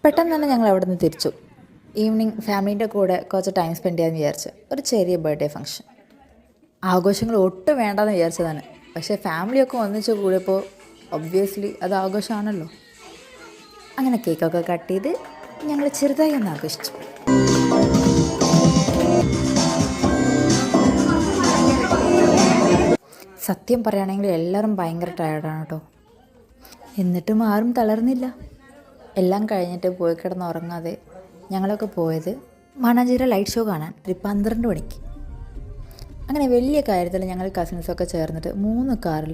പെട്ടെന്ന് തന്നെ ഞങ്ങൾ അവിടെ നിന്ന് തിരിച്ചു. ഈവനിങ് ഫാമിലീൻ്റെ കൂടെ കുറച്ച് ടൈം സ്പെൻഡ് ചെയ്യാമെന്ന് വിചാരിച്ച് ഒരു ചെറിയ ബർത്ത്ഡേ ഫംഗ്ഷൻ. ആഘോഷങ്ങൾ ഒട്ടും വേണ്ടെന്ന് വിചാരിച്ചതാണ്. പക്ഷേ ഫാമിലിയൊക്കെ ഒന്നിച്ച് കൂടിയപ്പോൾ ഒബ്വിയസ്ലി അത് ആഘോഷമാണല്ലോ. അങ്ങനെ കേക്കൊക്കെ കട്ട് ചെയ്ത് ഞങ്ങൾ ചെറുതായി ഒന്ന് ആഘോഷിച്ചു. സത്യം പറയുകയാണെങ്കിൽ എല്ലാവരും ഭയങ്കര ടയർഡാണ് കേട്ടോ. എന്നിട്ടും ആരും തളർന്നില്ല. എല്ലാം കഴിഞ്ഞിട്ട് പോയി കിടന്ന് ഉറങ്ങാതെ ഞങ്ങളൊക്കെ പോയത് മാനാഞ്ചിറ ലൈറ്റ് ഷോ കാണാൻ 12 മണിക്ക്. അങ്ങനെ വലിയ കാര്യത്തിൽ ഞങ്ങൾ കസിൻസൊക്കെ ചേർന്നിട്ട് 3 കാറിൽ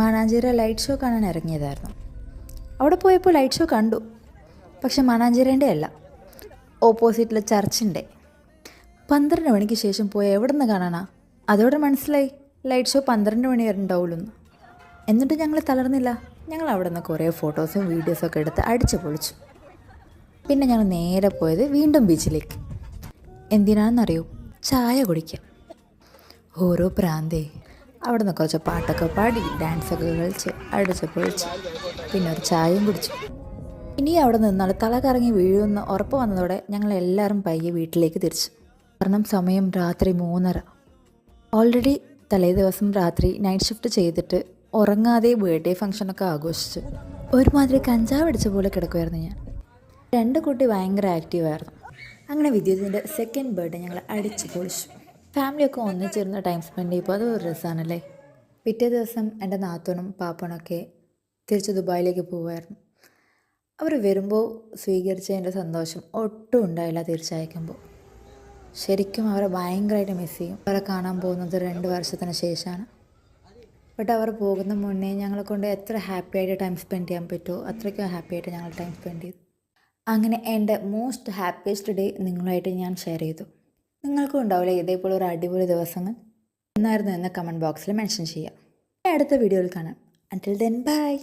മാനാഞ്ചിറ ലൈറ്റ് ഷോ കാണാൻ ഇറങ്ങിയതായിരുന്നു. അവിടെ പോയപ്പോൾ ലൈറ്റ് ഷോ കണ്ടു. പക്ഷെ മാനാഞ്ചിറേൻ്റെ അല്ല, ഓപ്പോസിറ്റിലെ ചർച്ചിൻ്റെ. 12 മണിക്ക് ശേഷം പോയി എവിടെ നിന്ന് കാണാനാ? അതോടെ മനസ്സിലായി ലൈറ്റ് ഷോ 12 മണി വരെ ഉണ്ടാവുള്ളൂ. എന്നിട്ട് ഞങ്ങൾ തളർന്നില്ല. ഞങ്ങൾ അവിടെ നിന്ന് കുറേ ഫോട്ടോസും വീഡിയോസൊക്കെ എടുത്ത് അടിച്ചു പൊളിച്ചു. പിന്നെ ഞങ്ങൾ നേരെ പോയത് വീണ്ടും ബീച്ചിലേക്ക്. എന്തിനാണെന്നറിയോ? ചായ കുടിക്കാൻ. ഓരോ പ്രാന്തേ. അവിടെ നിന്ന് കുറച്ച് പാട്ടൊക്കെ പാടി ഡാൻസൊക്കെ കളിച്ച് അടിച്ച് പൊളിച്ച് പിന്നെ ഒരു ചായയും കുടിച്ചു. ഇനി അവിടെ നിന്നാൽ തല കറങ്ങി വീഴുമെന്ന് ഉറപ്പ് വന്നതോടെ ഞങ്ങളെല്ലാവരും പയ്യെ വീട്ടിലേക്ക് തിരിച്ചു. കാരണം സമയം രാത്രി 3:30. ഓൾറെഡി തലേ ദിവസം രാത്രി നൈറ്റ് ഷിഫ്റ്റ് ചെയ്തിട്ട് ഉറങ്ങാതെ ബർത്ത്ഡേ ഫംഗ്ഷനൊക്കെ ആഘോഷിച്ചു. ഒരുമാതിരി കഞ്ചാവ് അടിച്ച പോലെ കിടക്കുമായിരുന്നു ഞാൻ. 2 കുട്ടി ഭയങ്കര ആക്റ്റീവായിരുന്നു. അങ്ങനെ വിദ്യുത്തിൻ്റെ സെക്കൻഡ് ബർത്ത്ഡേ ഞങ്ങൾ അടിച്ച് പൊളിച്ചു. ഫാമിലിയൊക്കെ ഒന്നിച്ചിരുന്ന് ടൈം സ്പെൻഡ് ചെയ്യുമ്പോൾ അത് ഒരു രസമാണല്ലേ. പിറ്റേ ദിവസം എൻ്റെ നാത്തൂനും പാപ്പണൊക്കെ തിരിച്ച് ദുബായിലേക്ക് പോവുമായിരുന്നു. അവർ വരുമ്പോൾ സ്വീകരിച്ചതിൻ്റെ സന്തോഷം ഒട്ടും ഉണ്ടായില്ല തിരിച്ചയക്കുമ്പോൾ. ശരിക്കും അവരെ ഭയങ്കരമായിട്ട് മിസ് ചെയ്യും. അവരെ കാണാൻ പോകുന്നത് 2 വർഷത്തിന് ശേഷമാണ്. ബട്ട് അവർ പോകുന്ന മുന്നേ ഞങ്ങളെ കൊണ്ട് എത്ര ഹാപ്പി ആയിട്ട് ടൈം സ്പെൻഡ് ചെയ്യാൻ പറ്റുമോ അത്രയ്ക്കും ഹാപ്പി ആയിട്ട് ഞങ്ങൾ ടൈം സ്പെൻഡ് ചെയ്തു. അങ്ങനെ എൻ്റെ മോസ്റ്റ് ഹാപ്പിയസ്റ്റ് ഡേ നിങ്ങളുമായിട്ട് ഞാൻ ഷെയർ ചെയ്തു. നിങ്ങൾക്കും ഉണ്ടാവില്ലേ ഇതേപോലെ ഒരു അടിപൊളി ദിവസങ്ങൾ? എന്നായിരുന്നു എന്ന് കമൻറ്റ് ബോക്സിൽ മെൻഷൻ ചെയ്യാം. അടുത്ത വീഡിയോയിൽ കാണാം. അൻടിൽ ദെൻ ബൈ.